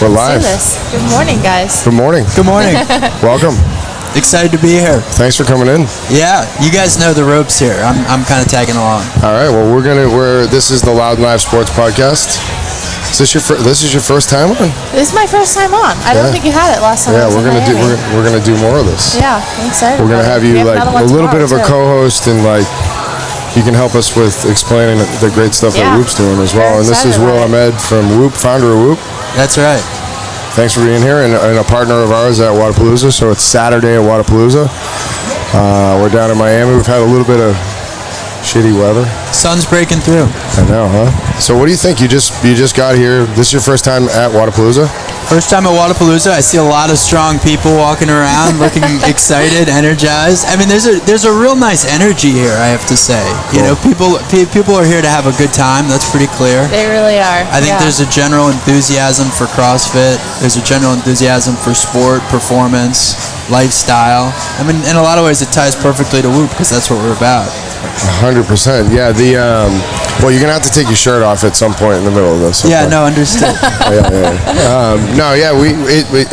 We're live. Good morning, guys. Good morning. Good morning. Welcome. Excited to be here. Thanks for coming in. Yeah, you guys know the ropes here. I'm kind of tagging along. All right. Well, this is the Loud and Live Sports Podcast. Is this your first time on? This is my first time on. I don't think you had it last time. Yeah, we're gonna do more of this. Yeah, I'm excited. We're gonna have you like a little bit of a co-host, and like you can help us with explaining the great stuff that Whoop's doing as well. And this is Will Ahmed from Whoop, founder of Whoop. That's right. Thanks for being here, and a partner of ours at Wadapalooza. So it's Saturday at Wadapalooza. We're down in Miami. We've had a little bit of shitty weather. Sun's breaking through. I know, huh? So what do you think? You just got here. This is your first time at Wadapalooza? First time at Wadapalooza. I see a lot of strong people walking around, looking excited, energized. I mean, there's a real nice energy here, I have to say. Cool. You know, people are here to have a good time. That's pretty clear. They really are. I think there's a general enthusiasm for CrossFit. There's a general enthusiasm for sport, performance, lifestyle. I mean, in a lot of ways, it ties perfectly to Whoop because that's what we're about. 100%. Yeah. Well, you're gonna have to take your shirt off at some point in the middle of this. Okay? Yeah. No, understood.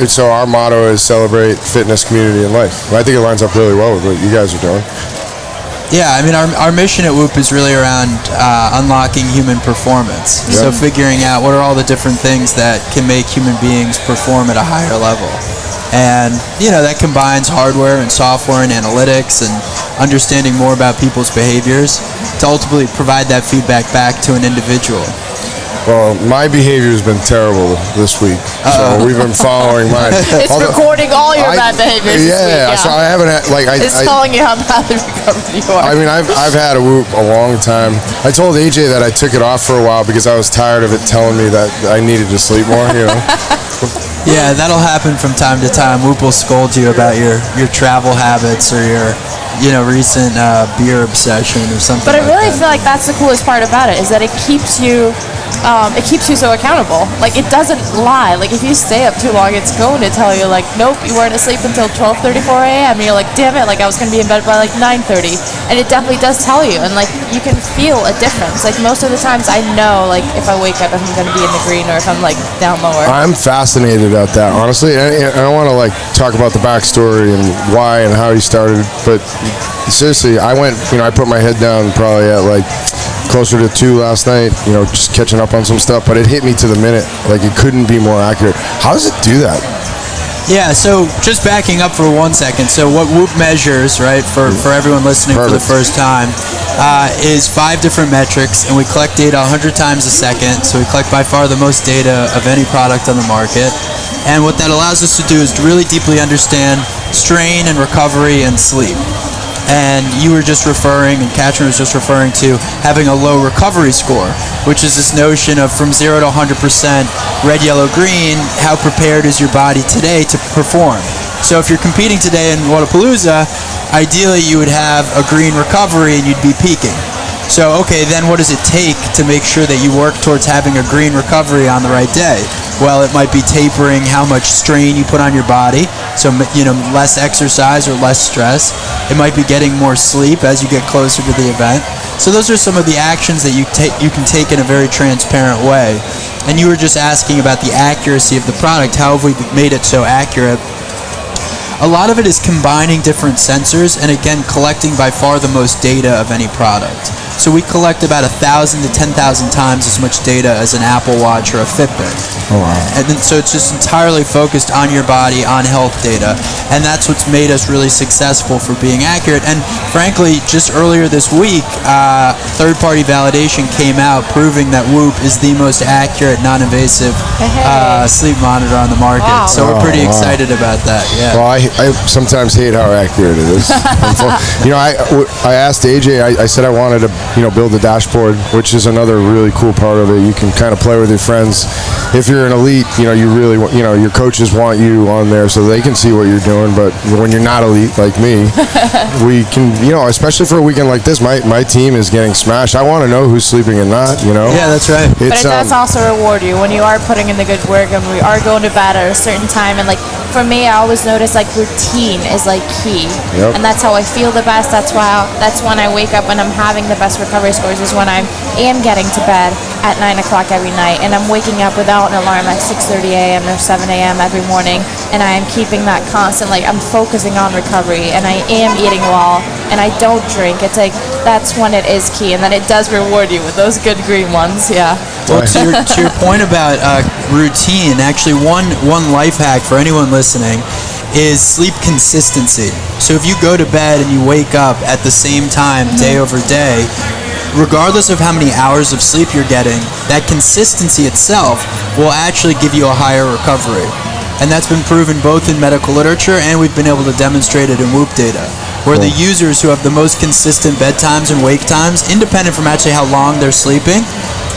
So our motto is celebrate fitness, community, and life. I think it lines up really well with what you guys are doing. Yeah, I mean, our mission at Whoop is really around unlocking human performance. Yeah. So figuring out what are all the different things that can make human beings perform at a higher level. And, you know, that combines hardware and software and analytics and understanding more about people's behaviors to ultimately provide that feedback back to an individual. Well, my behavior has been terrible this week, so we've been following mine. It's recording all your bad behaviors this week. Yeah, so I haven't had, it's telling you how badly recovered you are. I mean, I've had a Whoop a long time. I told AJ that I took it off for a while because I was tired of it telling me that I needed to sleep more, you know. Yeah, that'll happen from time to time. Whoop will scold you about your travel habits or your, you know, recent beer obsession or something. But I really feel like that's the coolest part about it is that it keeps you so accountable. Like, it doesn't lie. Like, if you stay up too long, it's going to tell you, like, nope, you weren't asleep until 12:34 a.m. And you're like, damn it, like, I was going to be in bed by, like, 9:30. And it definitely does tell you. And, like, you can feel a difference. Like, most of the times I know, like, if I wake up, if I'm going to be in the green or if I'm, like, down lower. I'm fascinated at that, honestly. And I don't want to, like, talk about the backstory and why and how he started. But seriously, I put my head down probably at, like, closer to 2 last night, you know, just catching up on some stuff, but it hit me to the minute. Like, it couldn't be more accurate. How does it do that? Yeah, so just backing up for 1 second. So what Whoop measures, right, for everyone listening for the first time, is 5 different metrics, and we collect data 100 times a second. So we collect by far the most data of any product on the market. And what that allows us to do is to really deeply understand strain and recovery and sleep. And you were just referring, and Katrin was just referring to having a low recovery score, which is this notion of from 0 to 100%, red, yellow, green, how prepared is your body today to perform? So if you're competing today in Wadapalooza, ideally you would have a green recovery and you'd be peaking. So, okay, then what does it take to make sure that you work towards having a green recovery on the right day? Well, it might be tapering how much strain you put on your body, so, you know, less exercise or less stress. It might be getting more sleep as you get closer to the event. So those are some of the actions that you can take in a very transparent way. And you were just asking about the accuracy of the product. How have we made it so accurate? A lot of it is combining different sensors and, again, collecting by far the most data of any product. So we collect about 1,000 to 10,000 times as much data as an Apple Watch or a Fitbit. Oh, wow. And then, so it's just entirely focused on your body, on health data. And that's what's made us really successful for being accurate. And frankly, just earlier this week, third-party validation came out proving that Whoop is the most accurate, non-invasive sleep monitor on the market. Wow. So we're pretty excited about that. Yeah. Well, I sometimes hate how accurate it is. You know, I asked AJ, I said I wanted to, you know, build a dashboard, which is another really cool part of it. You can kind of play with your friends. If you're an elite, you know, you really want, you know, your coaches want you on there so they can see what you're doing. But when you're not elite like me, we can, you know, especially for a weekend like this, my team is getting smashed. I want to know who's sleeping and not, you know. Yeah, that's right. But it does also reward you when you are putting in the good work and we are going to bed at a certain time. And, like, for me, I always notice, like, routine is, like, key. Yep. And that's how I feel the best. That's when I wake up and I'm having the best recovery scores, is when I am getting to bed at 9 o'clock every night, and I'm waking up without an alarm at 6:30 a.m. or 7 a.m. every morning, and I am keeping that constant, like I'm focusing on recovery, and I am eating well, and I don't drink. It's like that's when it is key, and then it does reward you with those good green ones. Yeah. Well, to your point about routine, actually one life hack for anyone listening is sleep consistency. So if you go to bed and you wake up at the same time day over day, regardless of how many hours of sleep you're getting, that consistency itself will actually give you a higher recovery. And that's been proven both in medical literature, and we've been able to demonstrate it in Whoop data, where the users who have the most consistent bedtimes and wake times, independent from actually how long they're sleeping,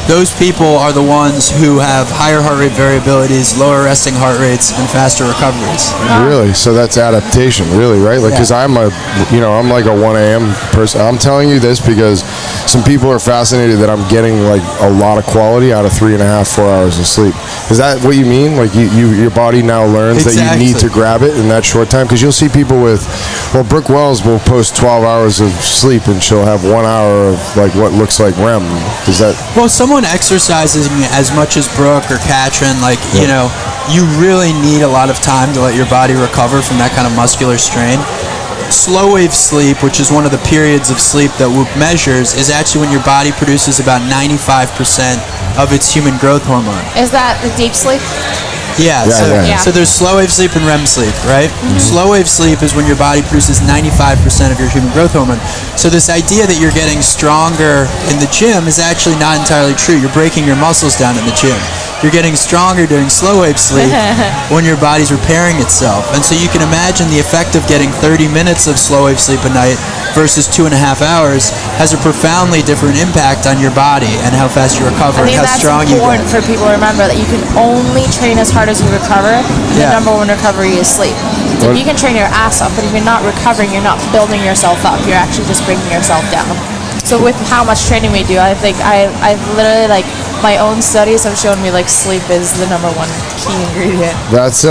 those people are the ones who have higher heart rate variabilities, lower resting heart rates, and faster recoveries. Really? So that's adaptation, really, right? Like, because I'm like a 1 a.m. person. I'm telling you this because some people are fascinated that I'm getting like a lot of quality out of 3.5, 4 hours of sleep. Is that what you mean? Like your body now learns that you need to grab it in that short time? Because you'll see people with, Brooke Wells will post 12 hours of sleep and she'll have 1 hour of like what looks like REM. Is that? Well, someone exercising as much as Brooke or Katrin, like, you really need a lot of time to let your body recover from that kind of muscular strain. Slow wave sleep, which is one of the periods of sleep that Whoop measures, is actually when your body produces about 95% of its human growth hormone. Is that the deep sleep? Yeah, so there's slow wave sleep and REM sleep, right? Slow wave sleep is when your body produces 95% of your human growth hormone. So this idea that you're getting stronger in the gym is actually not entirely true. You're breaking your muscles down in the gym. You're getting stronger during slow wave sleep when your body's repairing itself. And so you can imagine the effect of getting 30 minutes of slow wave sleep a night versus 2.5 hours has a profoundly different impact on your body and how fast you recover and how strong you get. I think that's important for people to remember, that you can only train as hard as you recover. The number one recovery is sleep. So you can train your ass off, but if you're not recovering, you're not building yourself up. You're actually just breaking yourself down. So with how much training we do, I think I've literally, like, my own studies have shown me like sleep is the number one key ingredient. That's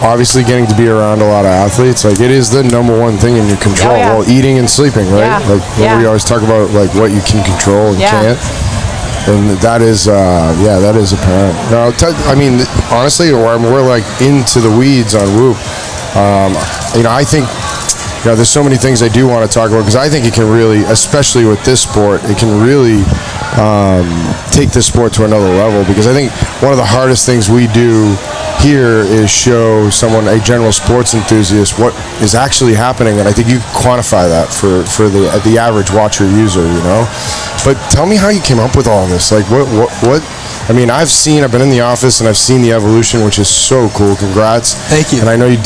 obviously getting to be around a lot of athletes, like it is the number one thing in your control. Well, eating and sleeping, right? We always talk about like what you can control and can't. And that is apparent. Now, honestly, we're like into the weeds on Whoop. I think there's so many things I do want to talk about, because I think it can really, especially with this sport, it can really take this sport to another level. Because I think one of the hardest things we do here is show someone, a general sports enthusiast, what is actually happening, and I think you quantify that for the average watcher user, But tell me how you came up with all this. Like what? I've been in the office and I've seen the evolution, which is so cool. Congrats. Thank you. And I know you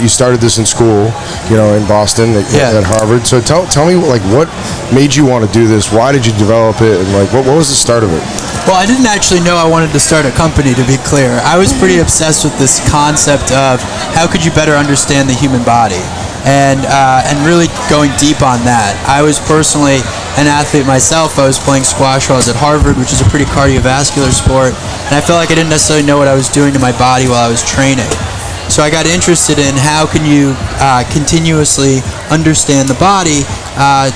started this in school, in Boston at Harvard. So tell me, like, what made you want to do this? Why did you develop it? And like, what was the start of it? Well, I didn't actually know I wanted to start a company, to be clear. I was pretty obsessed with this concept of how could you better understand the human body, and really going deep on that. I was personally an athlete myself. I was playing squash while I was at Harvard, which is a pretty cardiovascular sport, and I felt like I didn't necessarily know what I was doing to my body while I was training. So I got interested in how can you continuously understand the body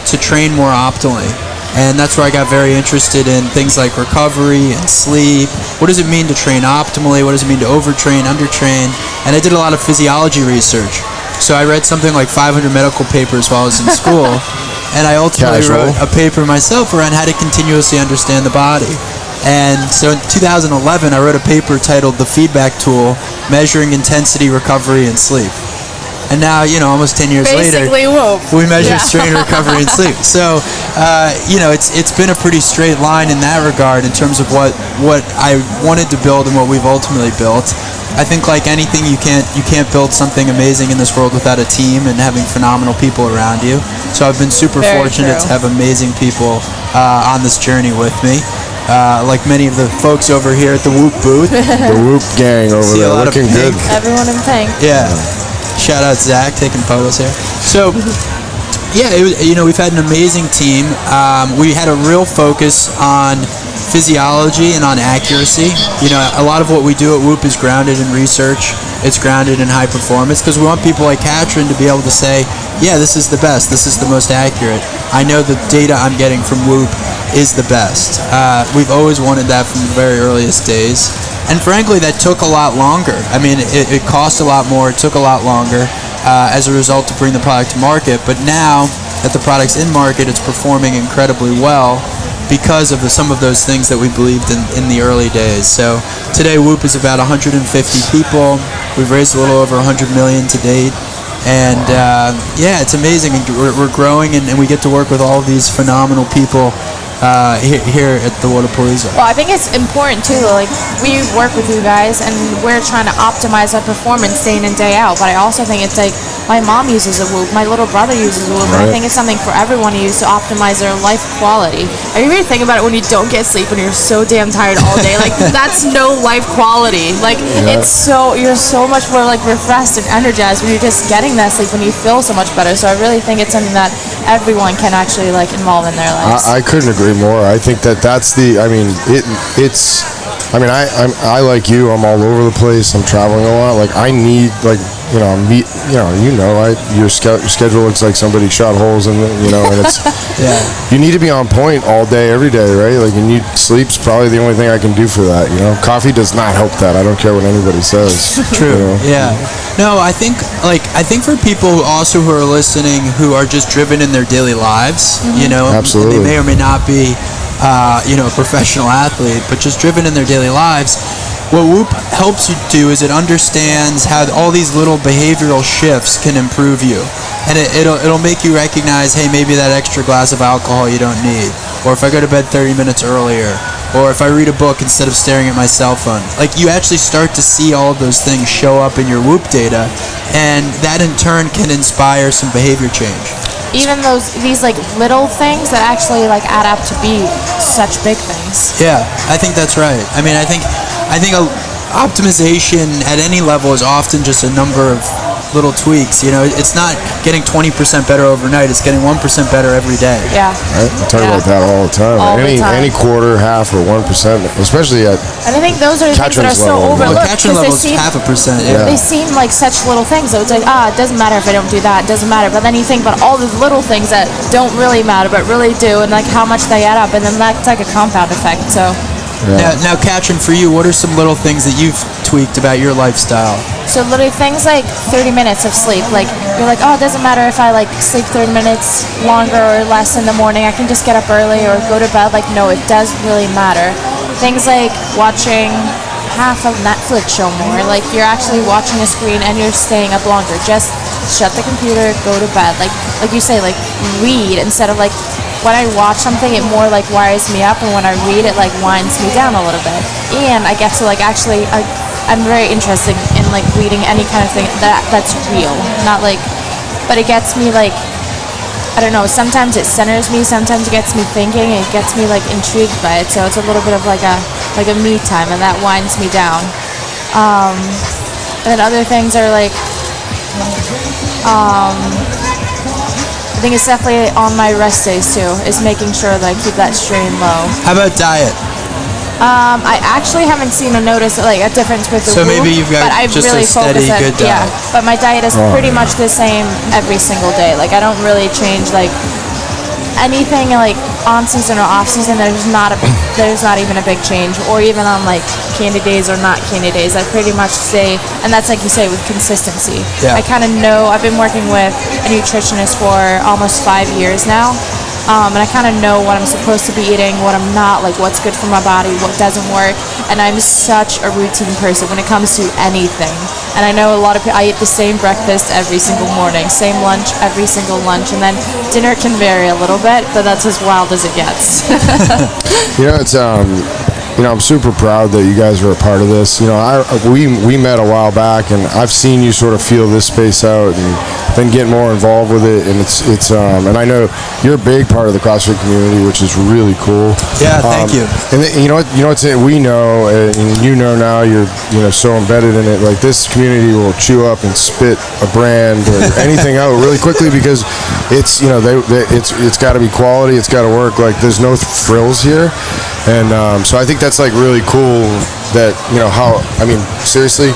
to train more optimally. And that's where I got very interested in things like recovery and sleep. What does it mean to train optimally? What does it mean to overtrain, undertrain? And I did a lot of physiology research. So I read something like 500 medical papers while I was in school. And I ultimately wrote a paper myself around how to continuously understand the body. And so in 2011, I wrote a paper titled The Feedback Tool, Measuring Intensity, Recovery, and Sleep. And now, almost 10 years later, we measure strain, recovery, and sleep. So, it's been a pretty straight line in that regard in terms of what I wanted to build and what we've ultimately built. I think, like anything, you can't build something amazing in this world without a team and having phenomenal people around you. So I've been super fortunate to have amazing people on this journey with me. Like many of the folks over here at the Whoop booth. The Whoop gang over there, looking good. Everyone in pink. Yeah. Shout out Zach, taking photos here. So, we've had an amazing team. We had a real focus on physiology and on accuracy. A lot of what we do at Whoop is grounded in research. It's grounded in high performance, because we want people like Katrin to be able to say, yeah, this is the best, this is the most accurate. I know the data I'm getting from Whoop is the best. We've always wanted that from the very earliest days. And frankly, that took a lot longer. I mean, it cost a lot more. It took a lot longer as a result to bring the product to market. But now that the product's in market, it's performing incredibly well because of some of those things that we believed in the early days. So today, Whoop is about 150 people. We've raised a little over 100 million to date. And yeah, it's amazing. We're growing, and we get to work with all of these phenomenal people here at the Wodapalooza. Well, I think it's important too. Like, we work with you guys, and we're trying to optimize our performance day in and day out. But I also think it's like my mom uses a Whoop, my little brother uses a Whoop, and I think it's something for everyone to use to optimize their life quality. I mean, really think about it when you don't get sleep when you're so damn tired all day. Like, that's no life quality. Like, it's you're so much more like refreshed and energized when you're just getting that sleep, when you feel so much better. So I really think it's something that everyone can actually like involve in their lives. I couldn't agree more. I think that's the. I mean, it's. I mean, I like you. I'm all over the place. I'm traveling a lot. Like, I need your schedule looks like somebody shot holes in it, and it's you need to be on point all day, every day, right? Like, you need sleep's probably the only thing I can do for that. Coffee does not help that. I don't care what anybody says. True. Yeah. No, I think for people who are listening who are just driven in their daily lives, absolutely, they may or may not be a professional athlete, but just driven in their daily lives. What Whoop helps you do is it understands how all these little behavioral shifts can improve you, and it'll make you recognize, hey, maybe that extra glass of alcohol you don't need, or if I go to bed 30 minutes earlier, or if I read a book instead of staring at my cell phone. Like, you actually start to see all of those things show up in your Whoop data, and that in turn can inspire some behavior change. Even these like little things that actually like add up to be such big things. Yeah, I think that's right. I mean, I think optimization at any level is often just a number of little tweaks. It's not getting 20% better overnight. It's getting 1% better every day. Yeah. I talk about that all the time. Any quarter, half, or 1%, especially at. And I think those are the things that are so overlooked. Well, Katrin level is 0.5%. Yeah. They seem like such little things. So it's like, it doesn't matter if I don't do that. It doesn't matter. But then you think about all the little things that don't really matter, but really do, and like how much they add up, and then that's like a compound effect. So. Yeah. Now, Katrin, for you, what are some little things that you've tweaked about your lifestyle? So literally things like 30 minutes of sleep. Like, you're like, it doesn't matter if I like sleep 30 minutes longer or less in the morning. I can just get up early or go to bed. Like, no, it does really matter. Things like watching half of Netflix show more. Like, you're actually watching a screen and you're staying up longer. Just shut the computer, go to bed. Like you say, like, read instead of like, when I watch something, it more like wires me up, and when I read, it like winds me down a little bit. And I get to like actually, I'm very interested in like reading any kind of thing that's real, not like, but it gets me like, I don't know. Sometimes it centers me, sometimes it gets me thinking, it gets me like intrigued by it. So it's a little bit of like a me time, and that winds me down. And then other things are like. I think it's definitely on my rest days too, is making sure that I keep that strain low. How about diet? I actually haven't seen a difference with the So maybe you've got just a steady, good diet. Yeah, but my diet is pretty much the same every single day. Like, I don't really change like anything like on season or off season. There's not even a big change, or even on like candy days or not candy days. I pretty much stay, and that's like you say, with consistency. Yeah. I kind of know. I've been working with a nutritionist for almost 5 years now. And I kind of know what I'm supposed to be eating, what I'm not, like what's good for my body, what doesn't work. And I'm such a routine person when it comes to anything. And I know a lot of people, I eat the same breakfast every single morning, same lunch every single lunch, and then dinner can vary a little bit, but that's as wild as it gets. It's I'm super proud that you guys are a part of this. We met a while back, and I've seen you sort of feel this space out and then get more involved with it. And it's and I know you're a big part of the CrossFit community, which is really cool. Yeah, thank you. And we know, and now you're so embedded in it. Like, this community will chew up and spit a brand or anything out really quickly, because it's it's got to be quality. It's got to work. Like, there's no frills here. And so I think that's like really cool that, seriously,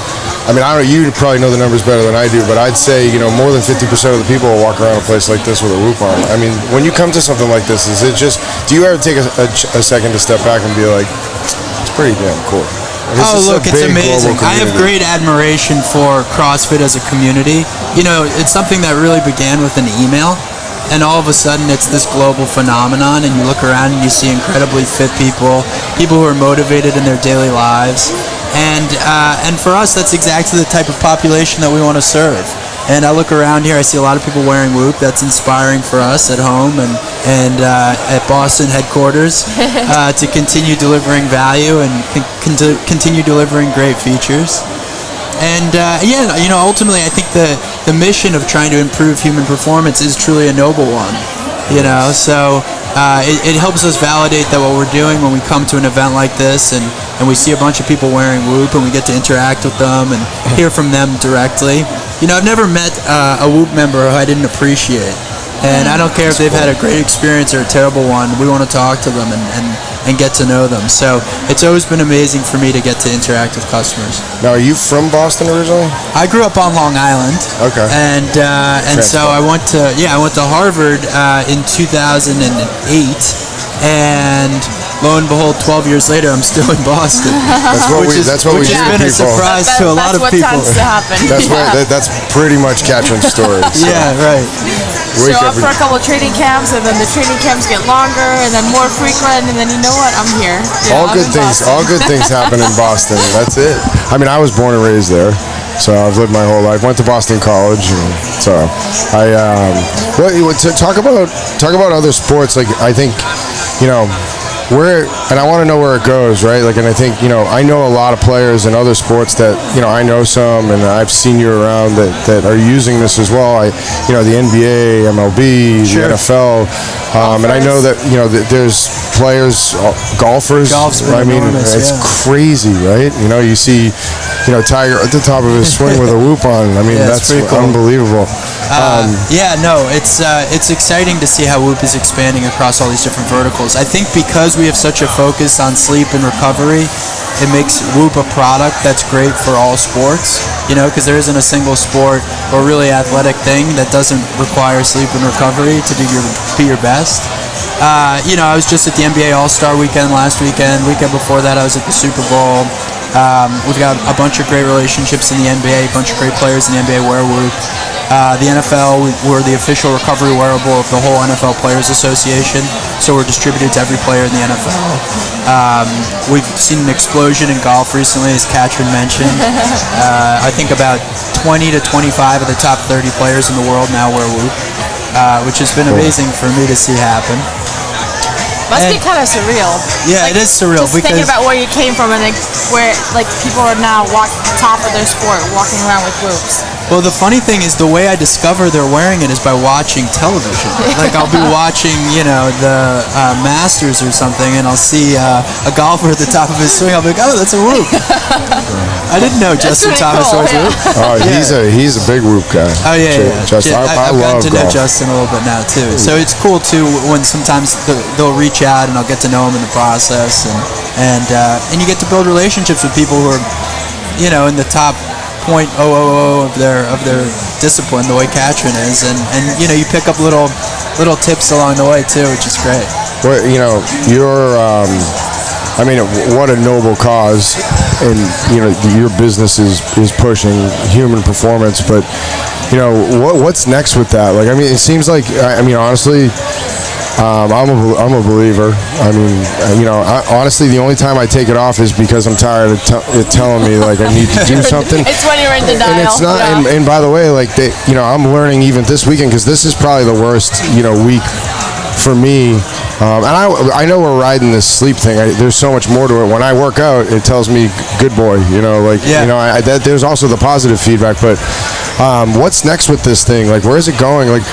I mean, I don't. You probably know the numbers better than I do, but I'd say more than 50% of the people will walk around a place like this with a whoop on. I mean, when you come to something like this, is it just? Do you ever take a second to step back and be like, it's pretty damn cool? Look, it's amazing. I have great admiration for CrossFit as a community. It's something that really began with an email, and all of a sudden it's this global phenomenon, and you look around and you see incredibly fit people who are motivated in their daily lives, and for us, that's exactly the type of population that we want to serve. And I look around here, I see a lot of people wearing Whoop. That's inspiring for us at home and at Boston headquarters to continue delivering value and continue delivering great features. And ultimately, I think the mission of trying to improve human performance is truly a noble one. So it helps us validate that what we're doing when we come to an event like this and we see a bunch of people wearing Whoop and we get to interact with them and hear from them directly. I've never met a Whoop member who I didn't appreciate. And I don't care if they've had a great experience or a terrible one. We want to talk to them and get to know them. So it's always been amazing for me to get to interact with customers. Now, are you from Boston originally? I grew up on Long Island. Okay. And so I went to Harvard in 2008, and lo and behold, 12 years later, I'm still in Boston. That's what we which do, has been a people. surprise to a lot of people. That's what tends to happen. That's pretty much Katrin's story. So. Yeah, right. Show up for a couple of training camps, and then the training camps get longer, and then more frequent, and then I'm here. All good things happen in Boston. That's it. I mean, I was born and raised there, so I've lived my whole life. Went to Boston College, and so talk about other sports. Like, I think, and I want to know where it goes, right? Like, and I think, I know a lot of players in other sports that, I know some, and I've seen you around that are using this as well. The NBA, MLB, sure. the NFL, and I know that, there's players, golfers. Golf's been enormous, it's crazy, right? You see, Tiger at the top of his swing with a Whoop on. I mean, that's cool. Unbelievable. It's exciting to see how Whoop is expanding across all these different verticals. I think because we have such a focus on sleep and recovery, it makes Whoop a product that's great for all sports, because there isn't a single sport or really athletic thing that doesn't require sleep and recovery to be your best. I was just at the NBA All-Star Weekend last weekend. Weekend before that, I was at the Super Bowl. We've got a bunch of great relationships in the NBA, a bunch of great players in the NBA wear Whoop. The NFL, we're the official recovery wearable of the whole NFL Players Association, so we're distributed to every player in the NFL. We've seen an explosion in golf recently, as Katrin mentioned. I think about 20 to 25 of the top 30 players in the world now wear Whoop, which has been amazing for me to see happen. Must be kind of surreal. Yeah, it is surreal just because thinking about where you came from and where people are now top of their sport, walking around with Whoops. Well, the funny thing is the way I discover they're wearing it is by watching television. Like, I'll be watching, the Masters or something, and I'll see a golfer at the top of his swing. I'll be like, oh, that's a Whoop. I didn't know Justin Thomas was a Whoop. Oh, he's a big Whoop guy. Oh, yeah. Justin, I've gotten to know golf. Justin a little bit now, too. So it's cool, too, when sometimes they'll reach out and I'll get to know him in the process. And you get to build relationships with people who are, in the top 0.000 of their discipline, the way Katrin is, and you pick up little tips along the way too, which is great. Well, what a noble cause, and your business is pushing human performance. But what's next with that? Like, it seems like honestly. I'm a believer. Honestly, the only time I take it off is because I'm tired of it telling me like I need to do something. It's when you're in denial. And it's not. Yeah. And by the way, I'm learning even this weekend, because this is probably the worst week for me. And I know we're riding this sleep thing. There's so much more to it. When I work out, it tells me good boy. There's also the positive feedback, but. What's next with this thing? Like, where is it going? Like,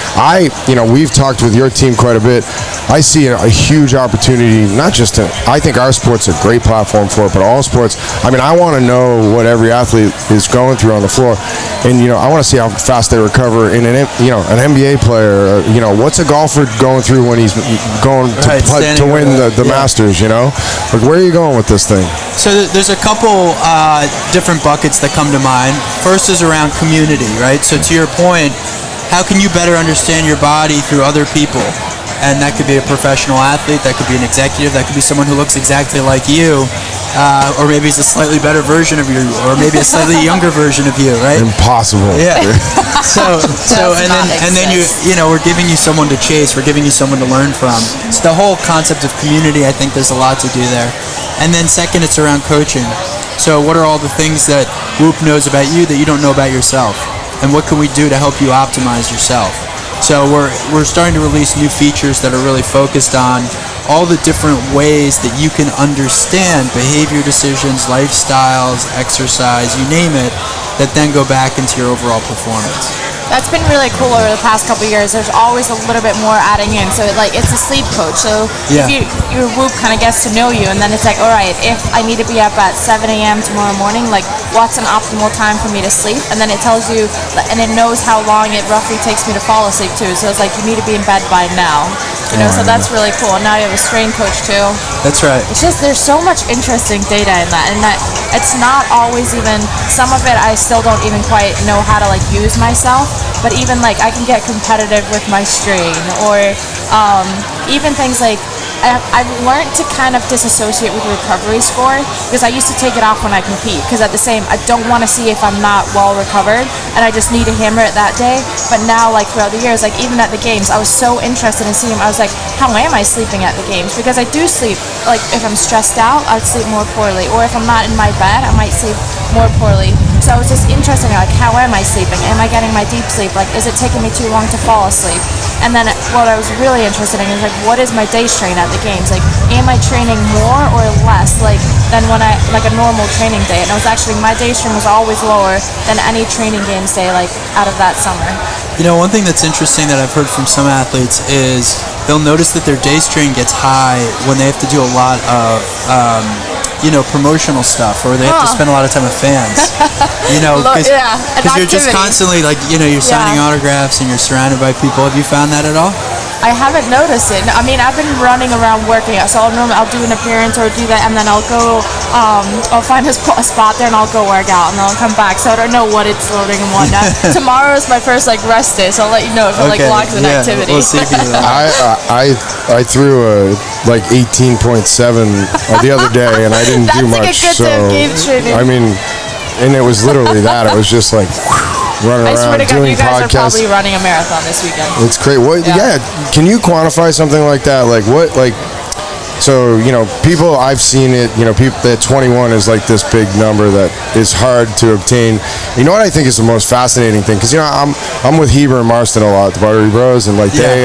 we've talked with your team quite a bit. I see a huge opportunity, not just I think our sport's a great platform for it, but all sports. I want to know what every athlete is going through on the floor. And, I want to see how fast they recover in an NBA player. What's a golfer going through when he's going to win the Masters, you know? Like, where are you going with this thing? So there's a couple different buckets that come to mind. First is around community, right? So to your point, how can you better understand your body through other people? And that could be a professional athlete, that could be an executive, that could be someone who looks exactly like you, or maybe it's a slightly better version of you, or maybe a slightly younger version of you, right? Impossible. Yeah. and then you know, we're giving you someone to chase, we're giving you someone to learn from. So the whole concept of community, I think there's a lot to do there. And then second, it's around coaching. So what are all the things that Whoop knows about you that you don't know about yourself? And what can we do to help you optimize yourself? So we're starting to release new features that are really focused on all the different ways that you can understand behavior decisions, lifestyles, exercise, you name it, that then go back into your overall performance. That's been really cool over the past couple of years. There's always a little bit more adding in. So it's a sleep coach. So if your Whoop kind of gets to know you, and then it's like, all right, if I need to be up at 7 a.m. tomorrow morning, like what's an optimal time for me to sleep? And then it tells you, and it knows how long it roughly takes me to fall asleep too. So it's like, you need to be in bed by now. You know, so that's really cool. And now you have a strain coach too. That's right. It's just, there's so much interesting data in that, and that it's not always even, some of it I still don't even quite know how to like use myself. But even like I can get competitive with my strain, or even things like I've learned to kind of disassociate with recovery score, because I used to take it off when I compete, because I don't want to see if I'm not well recovered, and I just need to hammer it that day. But now, like throughout the years, like even at the games, I was so interested in seeing, I was like, how am I sleeping at the games? Because I do sleep, like if I'm stressed out, I'd sleep more poorly, or if I'm not in my bed, I might sleep more poorly. So I was just interested in like, how am I sleeping? Am I getting my deep sleep? Like, is it taking me too long to fall asleep? And then what I was really interested in is like, what is my day strain at the games? Like, am I training more or less than when I like a normal training day? And it was actually, my day strain was always lower than any training games day like out of that summer. You know, one thing that's interesting that I've heard from some athletes is they'll notice that their day strain gets high when they have to do a lot of promotional stuff, or they have to spend a lot of time with fans. You know, because you're just constantly like, you know, you're signing autographs and you're surrounded by people. Have you found that at all? I haven't noticed it. I mean, I've been running around working out, so I'll do an appearance or do that, and then I'll go, I'll find a spot there and I'll go work out, and then I'll come back. So I don't know what it's loading and whatnot. Tomorrow is my first like rest day, so I'll let you know if it like locks an activity. We'll see if you do that. I threw a like 18.7 the other day, and I didn't do much. That's like a good game training. I mean, and it was literally that. It was just like running around, I swear to God, doing you guys podcasts. are probably running a marathon this weekend. It's great. What? Yeah. Can you quantify something like that? Like what? Like, so you know, people, I've seen it. You know, people that 21 is like this big number that is hard to obtain. You know what I think is the most fascinating thing? Because you know, I'm with Heber and Marston a lot, the Buttery Bros, and like they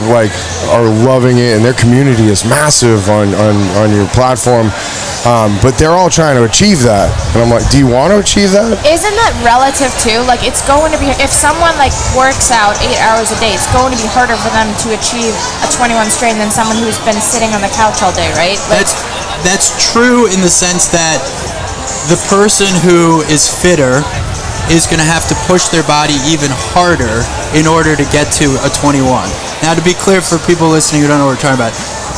like are loving it, and their community is massive on your platform. But they're all trying to achieve that, and I'm like, do you want to achieve that? Isn't that relative too? Like, it's going to be, if someone like works out 8 hours a day, it's going to be harder for them to achieve a 21 strain than someone who's been sitting on the couch all day, right? Like, that's true in the sense that the person who is fitter is going to have to push their body even harder in order to get to a 21. Now, to be clear for people listening who don't know what we're talking about,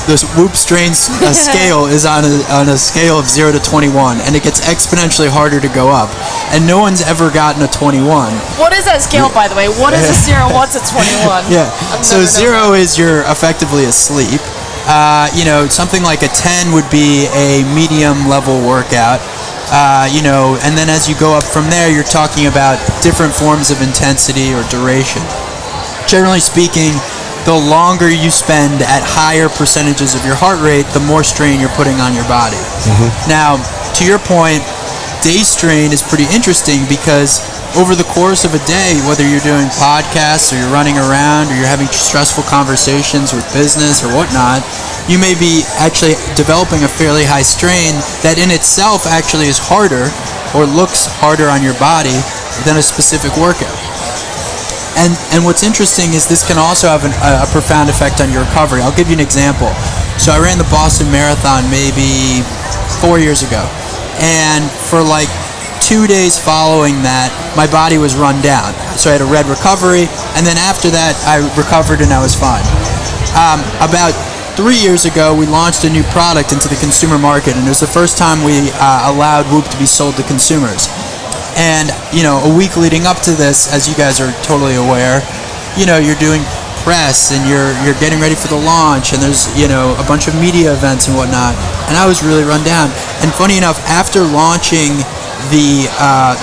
this Whoop strain scale is on a scale of 0 to 21, and it gets exponentially harder to go up. And no one's ever gotten a 21. What is that scale, by the way? What is a 0? What's a 21? Yeah. So 0 is you're effectively asleep. You know, something like a 10 would be a medium level workout. You know, and then as you go up from there, you're talking about different forms of intensity or duration. Generally speaking, the longer you spend at higher percentages of your heart rate, the more strain you're putting on your body. Mm-hmm. Now, to your point, day strain is pretty interesting because over the course of a day, whether you're doing podcasts or you're running around or you're having stressful conversations with business or whatnot, you may be actually developing a fairly high strain that in itself actually is harder or looks harder on your body than a specific workout. And what's interesting is this can also have a profound effect on your recovery. I'll give you an example. So I ran the Boston Marathon maybe 4 years ago. And for like 2 days following that, my body was run down. So I had a red recovery. And then after that, I recovered and I was fine. About 3 years ago, we launched a new product into the consumer market, and it was the first time we allowed Whoop to be sold to consumers. And, a week leading up to this, as you guys are totally aware, you're doing press and you're getting ready for the launch, and there's, a bunch of media events and whatnot. And I was really run down. And funny enough, after launching the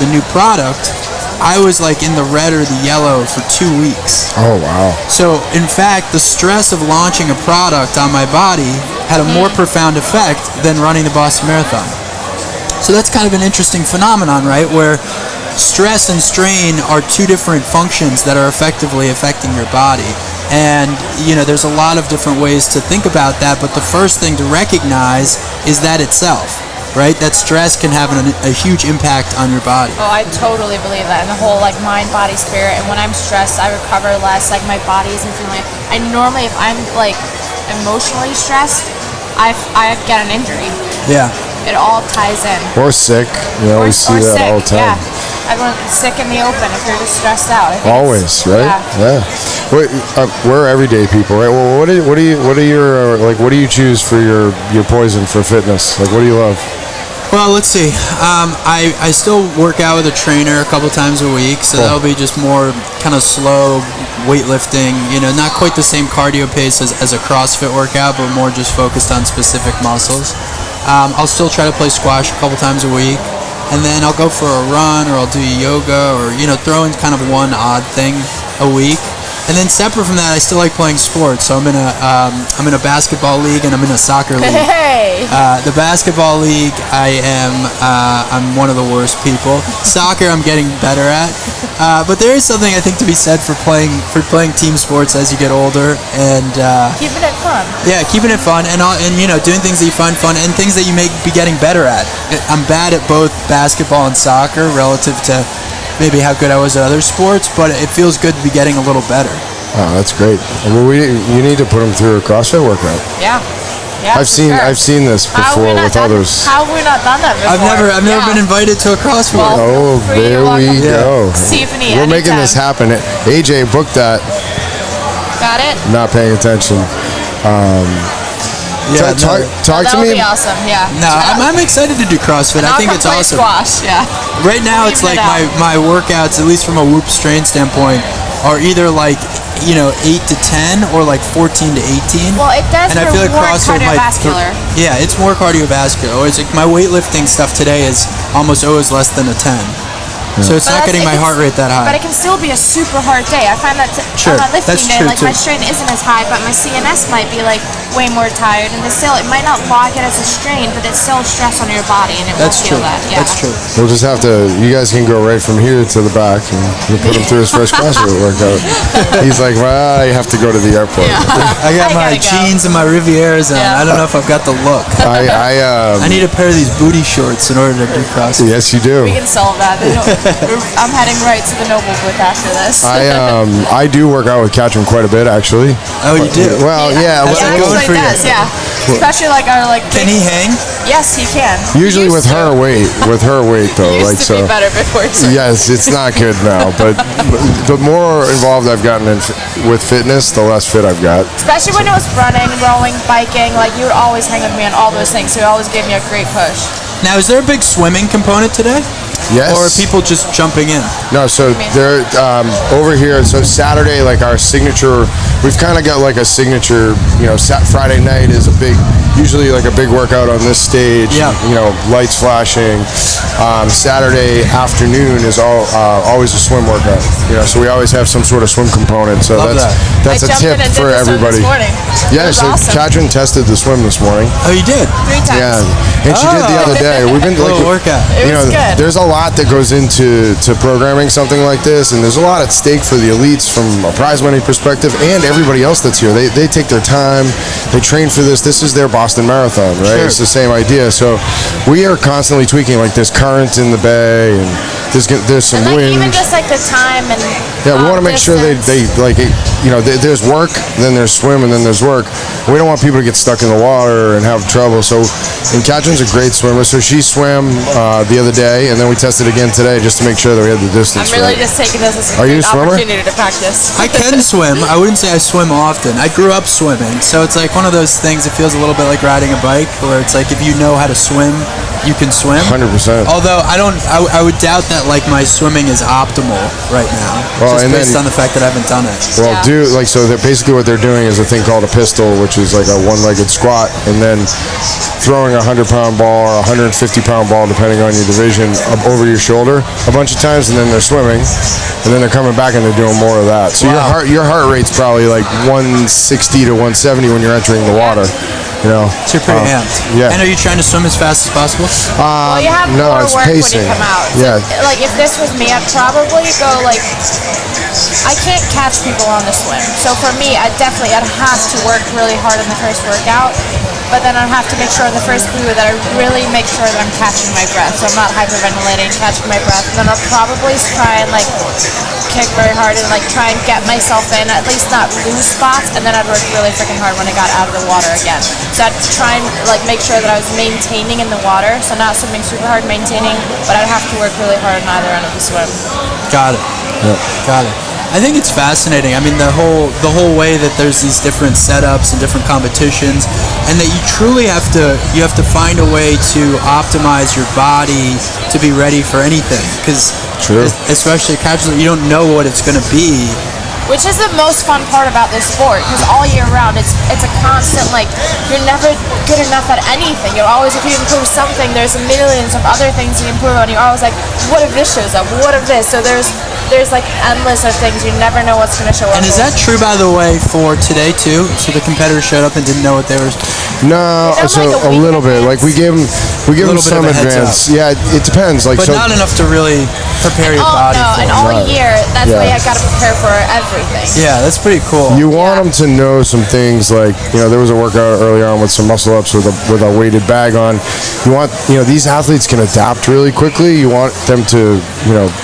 new product, I was like in the red or the yellow for 2 weeks. Oh, wow. So, in fact, the stress of launching a product on my body had a more profound effect than running the Boston Marathon. So that's kind of an interesting phenomenon, right? Where stress and strain are two different functions that are effectively affecting your body. And, there's a lot of different ways to think about that, but the first thing to recognize is that itself. Right? That stress can have a huge impact on your body. Oh, I totally believe that. And the whole mind, body, spirit. And when I'm stressed, I recover less. Like my body isn't feeling like. I normally, if I'm emotionally stressed, I get an injury. Yeah. It all ties in. Or sick. We see that sick, all the time. Yeah. Everyone's sick in the open if you're just stressed out. Always, right? Yeah. We're everyday people, right? Well, what do you choose for your poison for fitness? Like, what do you love? Well, let's see. I still work out with a trainer a couple times a week, so that'll be just more kind of slow weightlifting. Not quite the same cardio pace as a CrossFit workout, but more just focused on specific muscles. I'll still try to play squash a couple times a week, and then I'll go for a run, or I'll do yoga, or throw in kind of one odd thing a week. And then separate from that, I still like playing sports. So I'm in a basketball league, and I'm in a soccer league. Hey! The basketball league, I'm one of the worst people. Soccer, I'm getting better at. But there is something I think to be said for playing team sports as you get older, and keeping it fun. Yeah, keeping it fun, and doing things that you find fun and things that you may be getting better at. I'm bad at both basketball and soccer relative to maybe how good I was at other sports, but it feels good to be getting a little better. Oh, that's great. Well, you need to put them through a CrossFit workout. Yeah. I've seen this before with others. How have we not done that before? I've never been invited to a CrossFit workout. Oh, there we go. Stephanie, we're making this happen. AJ booked that. Got it? Not paying attention. Talk to me. That would be awesome. Yeah. No, I'm excited to do CrossFit. I think it's awesome. Squash. Yeah. Right now, it's like my workouts, at least from a Whoop strength standpoint, are either 8 to 10 or 14 to 18. Well, it does. And I feel like CrossFit cardiovascular. It's more cardiovascular. It's like my weightlifting stuff today is almost always less than a 10. So it's not getting my heart rate that high. But it can still be a super hard day. I find that on a lifting day, my strain isn't as high, but my CNS might be way more tired, and it might not log it as a strain, but it's still stress on your body, and it won't feel that. Yeah. That's true. We'll just have to. You guys can go right from here to the back, and we'll put him through his first CrossFit workout. He's like, well, I have to go to the airport. Yeah. I got my jeans and my Rivieras on. I don't know if I've got the look. I need a pair of these booty shorts in order to do CrossFit. Yes, you do. We can solve that. I'm heading right to the Noble booth after this. I do work out with Katrin quite a bit, actually. Oh, you do? Well, yeah. How's that going for you? Yeah. Especially our Can he hang? Yes, he can. Usually with her weight. With her weight, though. Used to be better before. Yes, it's not good now. But the more involved I've gotten with fitness, the less fit I've got. Especially when it was running, rowing, biking. You would always hang with me on all those things. So you always gave me a great push. Now, is there a big swimming component today? Yes. Or are people just jumping in? No, so they're over here. So Saturday, our signature, we've kind of got a signature, Friday night is usually a big workout on this stage. Yeah. Lights flashing. Saturday afternoon is always a swim workout. So we always have some sort of swim component. So that's a tip for everybody. Yeah, so awesome. Katrin tested the swim this morning. Oh, you did? 3 times. Yeah, and she did the other day. We've been little workout. It was good. There's a lot that goes into programming something like this, and there's a lot at stake for the elites from a prize money perspective, and everybody else that's here. They take their time, they train for this. This is their Boston Marathon, right? Sure. It's the same idea. So we are constantly tweaking this current in the bay, and there's some and like wind. even just like the time and Yeah, we want to make sure they like, there's work, then there's swim, and then there's work. We don't want people to get stuck in the water and have trouble. So, and Katrin's a great swimmer, so she swam the other day, and then we tested again today just to make sure that we had the distance. I'm really just taking this as a great opportunity to practice. I can swim. I wouldn't say I swim often. I grew up swimming, so it's like one of those things. It feels a little bit like riding a bike, where it's like if you know how to swim, you can swim. 100%. Although I would doubt that like my swimming is optimal right now, just based on the fact that I haven't done it. Well, so basically what they're doing is a thing called a pistol, which is like a one-legged squat, and then throwing a 100-pound ball or a 150-pound ball, depending on your division, up over your shoulder a bunch of times, and then they're swimming, and then they're coming back and they're doing more of that. So your heart rate's probably like 160 to 170 when you're entering the water. So you're pretty amped. Yeah. And are you trying to swim as fast as possible? Well, you have more it's work pacing. when you come out. Yeah. So, like if this was me, I'd probably go like. I can't catch people on the swim. So for me, I'd have to work really hard in the first workout, but then I'd have to make sure in the first buoy that I really make sure that I'm catching my breath. So I'm not hyperventilating, catching my breath. And then I'll probably try and like kick very hard and like try and get myself in, at least not lose spots, and then I'd work really freaking hard when I got out of the water again. So I'd try and like make sure that I was maintaining in the water, so not swimming super hard, maintaining, but I'd have to work really hard on either end of the swim. Got it. Yep. Got it. I think it's fascinating. I mean, the whole way that there's these different setups and different competitions, and that you truly have to find a way to optimize your body to be ready for anything. Because especially casually, you don't know what it's going to be. Which is the most fun part about this sport, because all year round it's a constant, like, you're never good enough at anything. You're always, if you improve something, there's millions of other things you improve on. You're always like, what if this shows up? What if this? So there's like endless of things. You never know what's going to show up. And is that true, by the way, for today too? So the competitors showed up and didn't know what they were. No, so like a little bit. Like we give them some advance. Yeah, it depends. Like, but not enough to really prepare your body. No, and all year, that's why I got to prepare for everything. Yeah, that's pretty cool. You want them to know some things, like, there was a workout early on with some muscle ups with a weighted bag on. You want, these athletes can adapt really quickly. You want them to,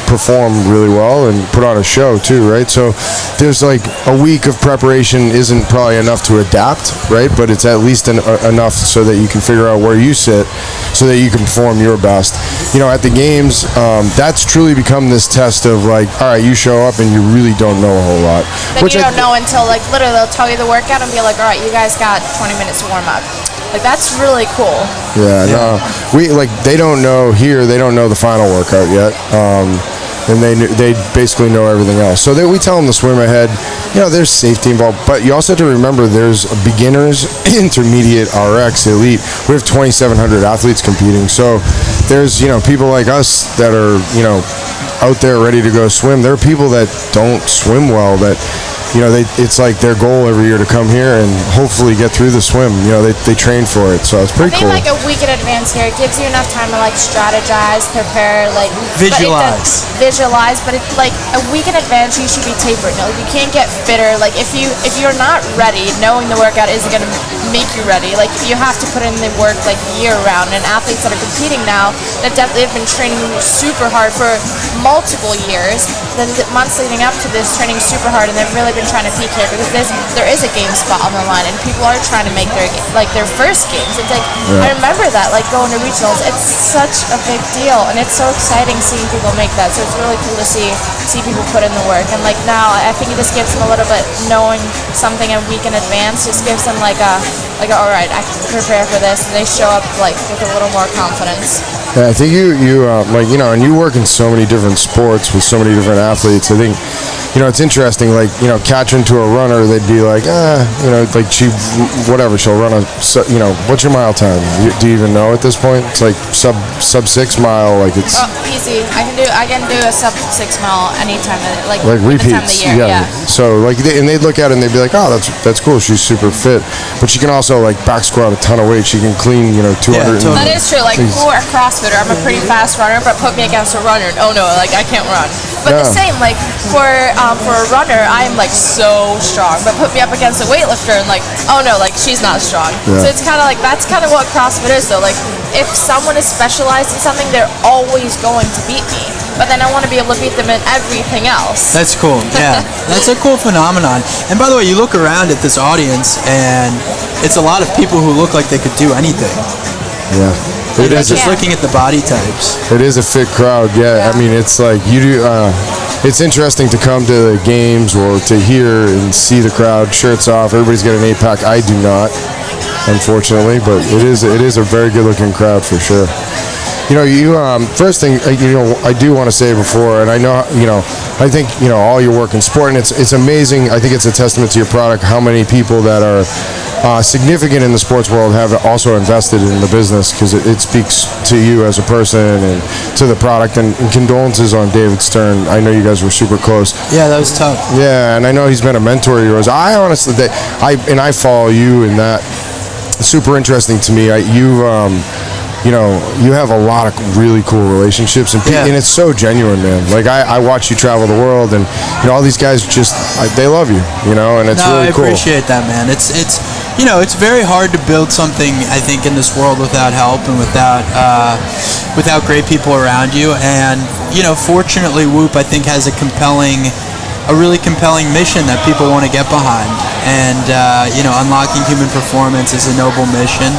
perform really well and put on a show too, right? So there's like a week of preparation isn't probably enough to adapt, right? But it's at least enough so that you can figure out where you sit so that you can perform your best. At the games, that's truly become this test of like, all right, you show up and you really don't know a whole lot. Then you don't know until like literally they'll tell you the workout and be like, all right, you guys got 20 minutes to warm up. Like, that's really cool. Yeah. No, they don't know here. They don't know the final workout yet. And they basically know everything else. So we tell them to swim ahead. There's safety involved, but you also have to remember there's beginners, intermediate, RX, elite. We have 2,700 athletes competing. So there's people like us that are out there ready to go swim. There are people that don't swim well that. It's like their goal every year to come here and hopefully get through the swim. They train for it, so it's pretty cool. I think like a week in advance here, it gives you enough time to like strategize, prepare, like visualize. But it's like a week in advance, you should be tapered. Like, you can't get fitter. Like if you're not ready, knowing the workout isn't gonna make you ready. Like you have to put in the work like year round. And athletes that are competing now, that definitely have been training super hard for multiple years. The months leading up to this, training super hard, and they've really been trying to peak here because there is a game spot on the line and people are trying to make their first games. It's like, I remember that, like going to regionals, it's such a big deal and it's so exciting seeing people make that. So it's really cool to see people put in the work. And like now, I think it just gives them a little bit, knowing something a week in advance just gives them all right, I can prepare for this, and they show up like with a little more confidence. Yeah, I think you and you work in so many different sports with so many different athletes. I think it's interesting, like, Katrin to a runner, they'd be like, like she'll run what's your mile time? Do you even know at this point? It's like sub 6 mile, like it's... easy. I can do a sub 6 mile anytime, like repeats. The year, yeah. So, like, and they'd look at it and they'd be like, oh, that's cool, she's super fit. But she can also also like back squat a ton of weight. She can clean, 200. totally. That is true. Like for a CrossFitter, I'm a pretty fast runner, but put me against a runner, oh no, like I can't run. But the same, like for a runner, I am like so strong. But put me up against a weightlifter, and like, oh no, like she's not strong. Yeah. So it's kind of like that's kind of what CrossFit is. So like, if someone is specialized in something, they're always going to beat me. But then I want to be able to beat them in everything else. That's cool. Yeah, that's a cool phenomenon. And by the way, you look around at this audience, and it's a lot of people who look like they could do anything. Yeah. It is just looking at the body types. It is a fit crowd, yeah. I mean, it's like you do. It's interesting to come to the games or to hear and see the crowd, shirts off. Everybody's got an 8-pack. I do not, unfortunately, but it is a very good-looking crowd for sure. First thing, I do want to say before, and I know, I think, all your work in sport, and it's amazing. I think it's a testament to your product how many people that are significant in the sports world have also invested in the business, because it speaks to you as a person and to the product. And condolences on David Stern. I know you guys were super close. Yeah, that was tough. Yeah, and I know he's been a mentor of yours. I honestly, I follow you, and that super interesting to me. You have a lot of really cool relationships, and it's so genuine, man. Like I watch you travel the world, and all these guys just they love you, and it's really cool. I appreciate that, man. It's very hard to build something, I think, in this world without help and without great people around you. And fortunately, Whoop, I think, has a really compelling mission that people want to get behind. And unlocking human performance is a noble mission.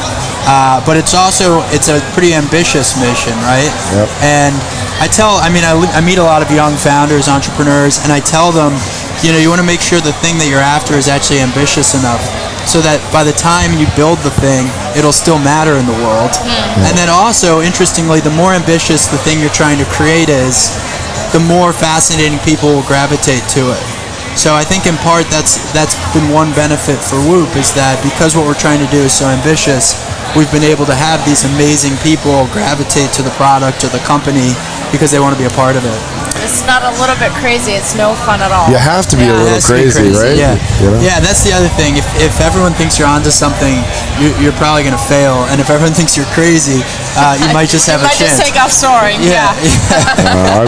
But it's a pretty ambitious mission, right? Yep. And I meet a lot of young founders, entrepreneurs, and I tell them, you want to make sure the thing that you're after is actually ambitious enough so that by the time you build the thing, it'll still matter in the world. Mm. And then also, interestingly, the more ambitious the thing you're trying to create is, the more fascinating people will gravitate to it. So I think in part that's been one benefit for Whoop, is that because what we're trying to do is so ambitious, we've been able to have these amazing people gravitate to the product or the company because they want to be a part of it. It's not a little bit crazy. It's no fun at all. You have to be a little crazy, right? Yeah, yeah. That's the other thing. If everyone thinks you're onto something, you're probably going to fail. And if everyone thinks you're crazy, you might just have a chance. You might just take off soaring. Yeah.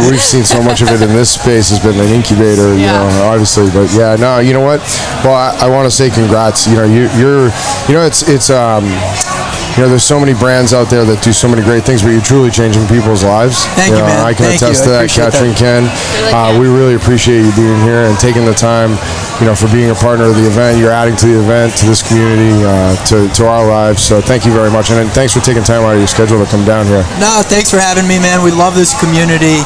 We've seen so much of it in this space. Has been an incubator, obviously. But yeah, no, you know what? Well, I want to say congrats. There's so many brands out there that do so many great things, but you're truly changing people's lives. Thank you, man. I can attest to that. Katrin can. We really appreciate you being here and taking the time, for being a partner of the event. You're adding to the event, to this community, to our lives. So thank you very much, and thanks for taking time out of your schedule to come down here. No, thanks for having me, man. We love this community.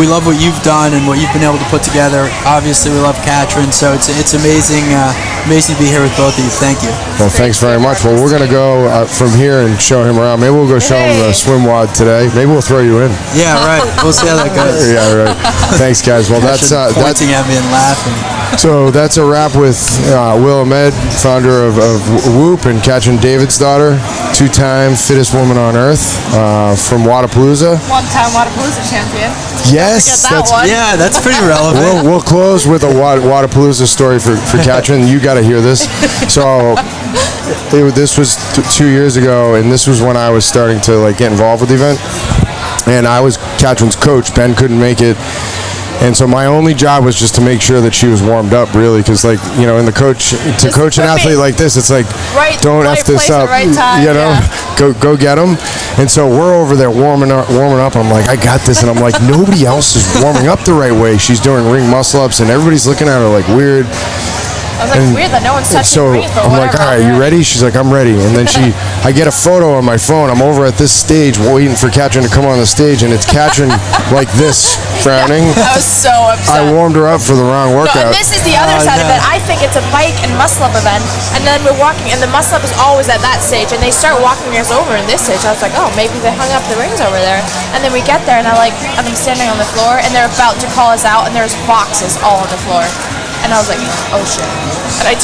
We love what you've done and what you've been able to put together. Obviously, we love Katrin, so it's amazing to be here with both of you. Thank you. Well, thanks very much. Well, we're going to go from here and show him around. Maybe we'll go show him the swim wad today. Maybe we'll throw you in. Yeah, right. We'll see how that goes. Yeah, right. Thanks, guys. Well, that's pointing at me and laughing. So that's a wrap with Will Ahmed, founder of Whoop, and Katrin Davidsdottir, 2-time fittest woman on earth from Wadapalooza. 1-time Wadapalooza champion. Yes, that's pretty relevant. We'll close with a Wadapalooza story for Katrin. You got to hear this. So this was 2 years ago, and this was when I was starting to get involved with the event. And I was Katrin's coach. Ben couldn't make it. And so my only job was just to make sure that she was warmed up, really, because in the coach an athlete like this, it's like, don't F this up, go get them. And so we're over there warming up. I'm like, I got this, and I'm like, nobody else is warming up the right way. She's doing ring muscle ups, and everybody's looking at her like weird. I was like, weird that no one's touching rings, but I'm like, all right, you ready? She's like, I'm ready. And then I get a photo on my phone. I'm over at this stage waiting for Katrin to come on the stage, and it's Katrin like this, frowning. I was so upset. I warmed her up for the wrong workout. And this is the other side of it. I think it's a bike and muscle up event, and then we're walking, and the muscle up is always at that stage, and they start walking us over in this stage. I was like, oh, maybe they hung up the rings over there. And then we get there, and I'm standing on the floor, and they're about to call us out, and there's boxes all on the floor. And I was like, oh shit. And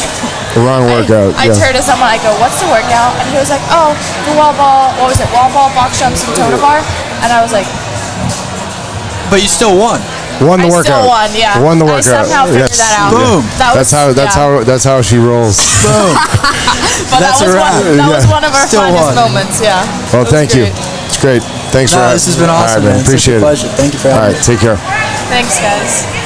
the wrong workout. I turned to someone, I go, what's the workout? And he was like, oh, the wall ball, wall ball, box jumps, and toner bar. And I was like, but you still won. Won the workout. Still won, yeah. Won the workout. I somehow figured that out. Boom. That's how she rolls. Boom. But that's that a wrap. was one of our Still finest one. moments. Yeah. Well, That was thank you. great. It's great. Thanks for No, this has been All awesome, right, man. Appreciate Such a it. pleasure. Thank you for All having right, me. take care. Thanks, guys.